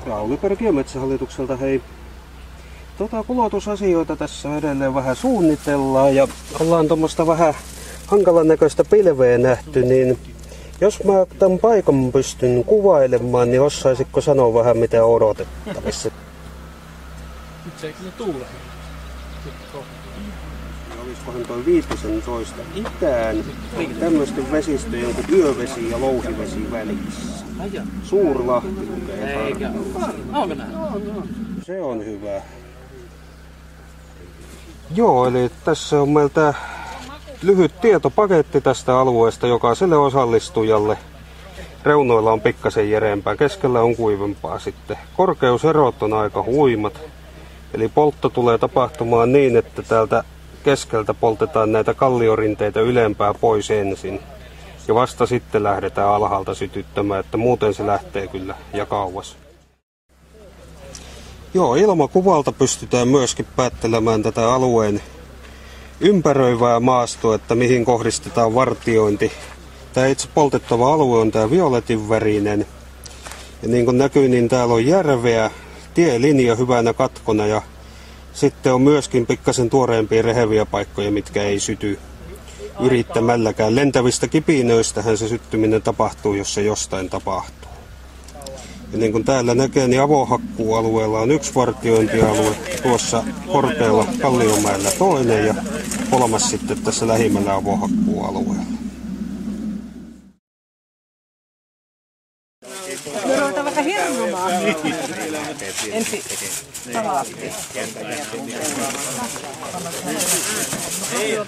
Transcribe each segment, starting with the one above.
Rauli Perkiö Metsähallitukselta, hei. Kulotusasioita tässä edelleen vähän suunnitellaan ja ollaan tuommoista vähän hankalan näköistä pilveä nähty, niin jos mä tämän paikan pystyn kuvailemaan, niin osaisitko sanoa vähän mitä odotettavissa? Nyt se ei kyllä tuule. Olisikohan toi 15 itään tämmöisten vesistöjen kuin Yövesi ja Louhivesi välissä. Suurlahti lukee. Eikä. Onko näin? Se on hyvä. Joo, eli tässä on meiltä lyhyt tietopaketti tästä alueesta jokaiselle osallistujalle. Reunoilla on pikkasen järeempää, keskellä on kuivempaa sitten. Korkeuserot on aika huimat. Eli poltto tulee tapahtumaan niin, että täältä keskeltä poltetaan näitä kalliorinteitä ylempää pois ensin. Ja vasta sitten lähdetään alhaalta sytyttämään, että muuten se lähtee kyllä ja kauas. Joo, ilmakuvalta pystytään myöskin päättelemään tätä alueen ympäröivää maastoa, että mihin kohdistetaan vartiointi. Tämä itse poltettava alue on tämä violetin värinen. Ja niin kuin näkyy, niin täällä on järveä, tielinja hyvänä katkona ja sitten on myöskin pikkasen tuoreempia reheviä paikkoja, mitkä ei syty yrittämälläkään. Lentävistä kipinöistähän se syttyminen tapahtuu, jos se jostain tapahtuu. Ja niin kuin täällä näkee, niin avohakkuualueella on yksi vartiointialue, tuossa korkealla Kalliomäellä toinen ja kolmas sitten tässä lähimmällä avohakkuualueella. Me ruvetaan vaikka hirnumaan. Ensin salaatti.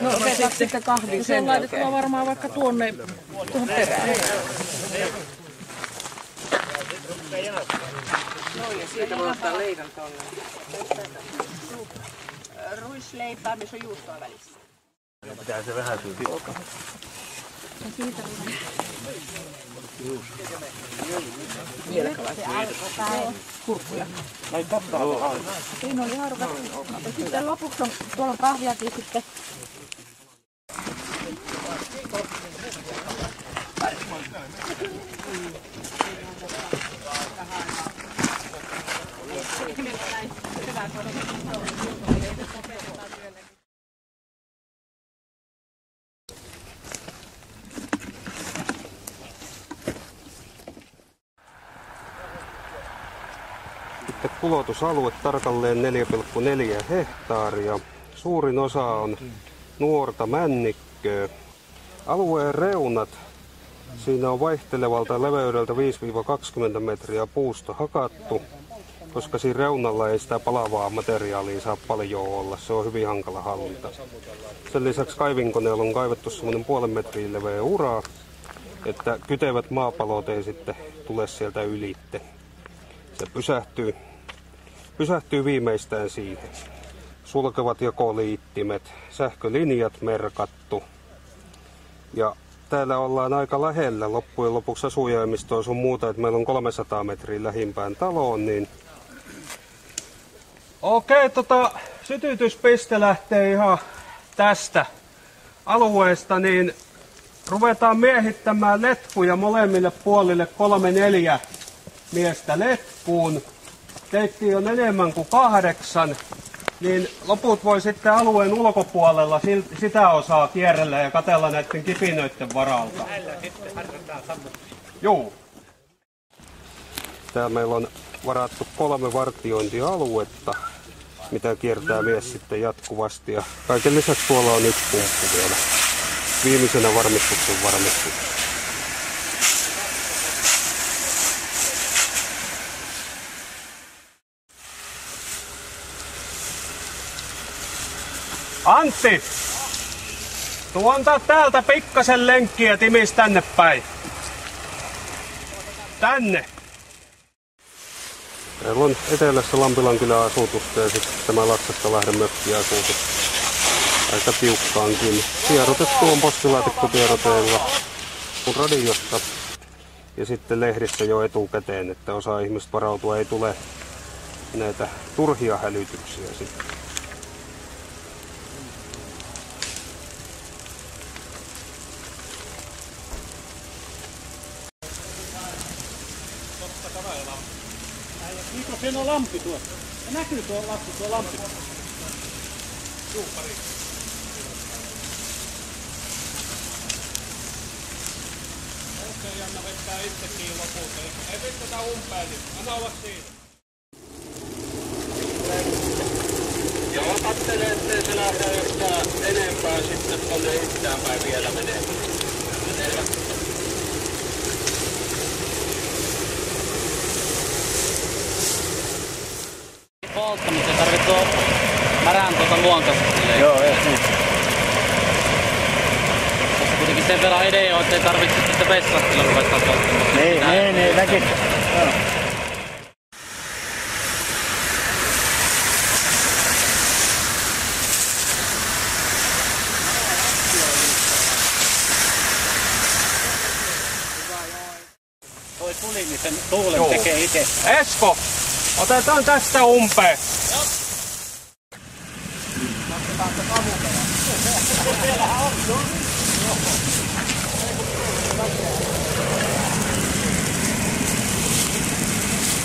No se sitten kahvin sen jälkeen. Se on varmaan vaikka tuohon perään. No ja siitä voi ottaa leivän tuonne. Ruisleipää, missä on juustoa välissä. Pitää se vähän tyyppi. Kurkkuja. Siinä oli haarukat. Ja sitten lopuksi on, tuolla on kahviakin sitten. Kulotusalue tarkalleen 4,4 hehtaaria. Suurin osa on nuorta männikköä. Alueen reunat, siinä on vaihtelevalta leveydeltä 5-20 metriä puusta hakattu, koska siinä reunalla ei sitä palavaa materiaalia saa paljon olla. Se on hyvin hankala hallita. Sen lisäksi kaivinkoneella on kaivettu semmoinen 0,5 metriä leveä ura, että kytevät maapalot ei sitten tule sieltä ylitte. Se pysähtyy viimeistään siihen. Sulkevat jakoliittimet, sähkölinjat merkattu. Ja täällä ollaan aika lähellä loppujen lopuksi asujaimistoa sun muuta, että meillä on 300 metriä lähimpään taloon. Niin... Okei, sytytyspiste lähtee ihan tästä alueesta, niin ruvetaan miehittämään letkuja molemmille puolille 3-4 miestä letkuun. Teittiin on enemmän kuin 8, niin loput voi sitten alueen ulkopuolella sitä osaa kierrellä ja katsella näiden kipinöiden varalta. Joo. Täällä meillä on varattu 3 vartiointialuetta, mitä kiertää mies sitten jatkuvasti. Ja kaiken lisäksi tuolla on 1 pumppu vielä. Viimeisenä varmistuksen varmistus. Antti! Tuu antaa täältä pikkasen lenkkiä Timis tänne päin. Tänne! Täällä on etelässä Lampilan kylän asutusta ja sitten tämä Laksasta-Lahden mökkiasutus. Aika tiukkaankin. Tiedotettu on postilaatikkotiedoteilla kun radiosta ja sitten lehdissä jo etukäteen, että osa ihmistä varautua ei tule näitä turhia hälytyksiä sitten. Niko, siinä on lamppi tuossa. Ja näkyy tuo lapsi, tuo lamppi. Suuppari. Okei, Janna vettää itsekin lopulta. Ei vettätä umpeen, niin anna olla siinä. Ja otattele, ettei se lähde yhtään enempää sitten tonne itseäänpäin vielä menee. Selvä. Polttamista ei tarvitse tuo märän luontaisesti. Joo, ei. Tässä kuitenkin sen verran idea on, ettei tarvitse sitten vessastilla ruveta polttamaan. Niin, väki. Toi tuli, niin sen tuulen tekee itse. Esko, otetaan tästä umpeen.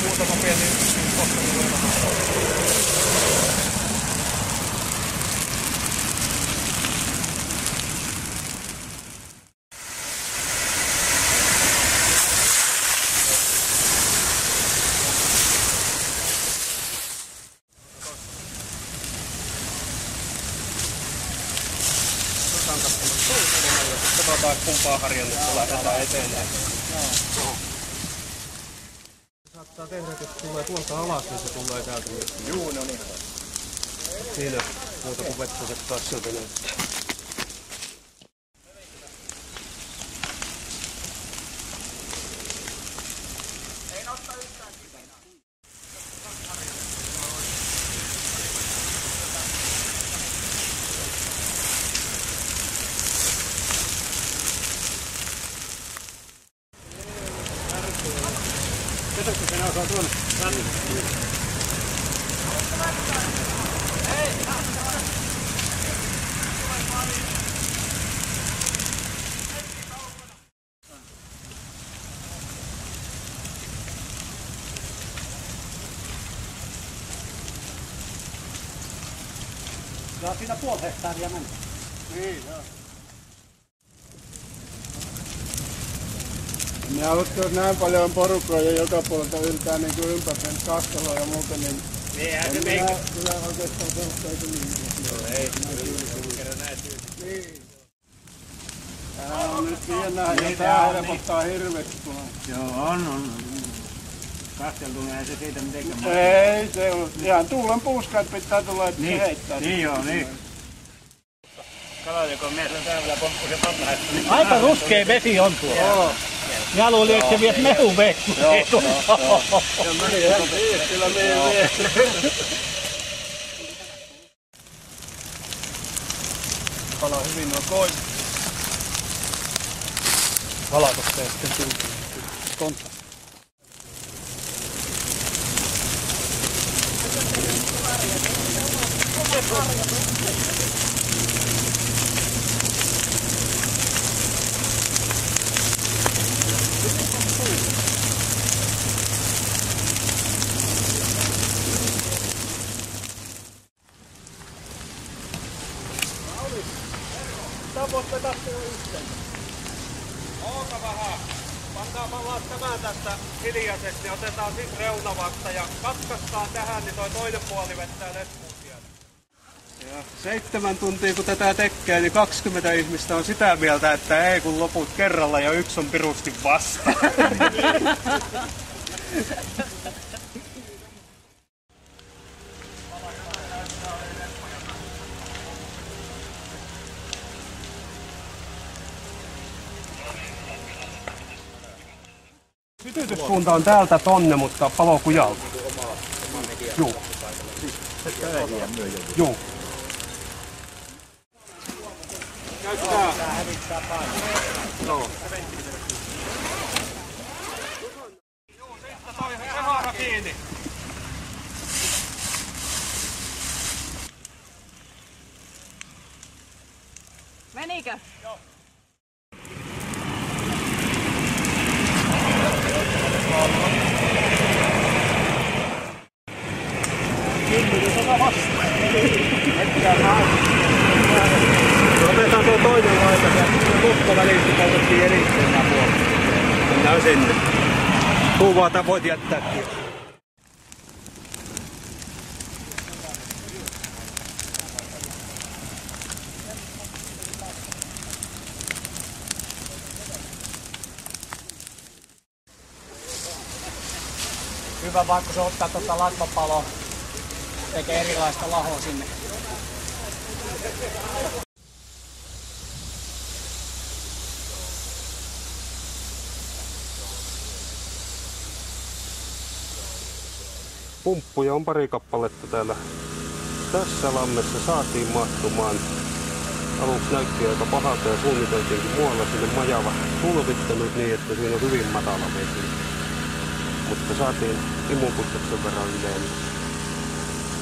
Muutama pieni katsotaan kumpaa harjannetta lähdetään eteneen. Saattaa tehdä, että se tulee tuolta alas, niin se tulee täältä. Juu, no niin. Siinä muuta kuin vettä sieltä näyttää. Katsotko sen osaa tuonne? Saa siinä puoli hehtaaria mennä. Niin, joo. Minä uskon, että näin paljon porukkaa ja joka puolelta yltää niin kuin ympäri Kaskaloa ja muuta, niin Eihän se kyllä oikeastaan sellaista eikä niin. ei, kerran näin tyyli. Niin. Tää on nyt pienää ja tää helpottaa hirveästi kun on. Joo, on. Kasteltuna ei se siitä mitenkään. Ei, se on ihan tuulen puuskat pitää tulla, että se heittää. Niin joo, niin. Kalaljakon mies on täällä pomppuisen pannaista. Aika ruskea vesi on tuo. Joo. Minä luulin, että se viet mehuvekku. Ja meni ihan kyllä meidän vie. Palaa hyvin nuo koin. Valatosta ja sitten kontta. Oota vähän. Pannaan vallaan tämän tästä hiljaisesti. Otetaan sit reunavasta ja katkaistaan tähän, niin toi toinen puoli vettää letkuun siellä. Ja 7 tuntia kun tätä tekee, niin 20 ihmistä on sitä mieltä, että ei kun loput kerralla ja yksi on pirusti vasta. Sytytyssuunta on täältä tonne, mutta palo kujalta. Juu. Juu. Käyttää. Joo. Juu, sitten toi haara kiinni. Menikö? Joo. käytettiin erikseen nämä puolet. Mennään sinne. Kuvata voit jättääkin. Hyvä vaikka se ottaa tuota latvapaloa, tekee erilaista lahoa sinne. Pumppuja on pari kappaletta täällä. Tässä lammessa saatiin mahtumaan. Aluksi näytti aika pahalta ja suunniteltiinkin muualla sinne majava tulvittanut niin, että siinä on hyvin matala vesi. Mutta saatiin imuputket sen verran yleen.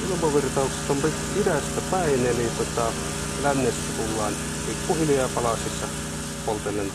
Ilmavirtaukset on idästä päin, eli lännestä tullaan pikkuhiljaa palasissa poltellen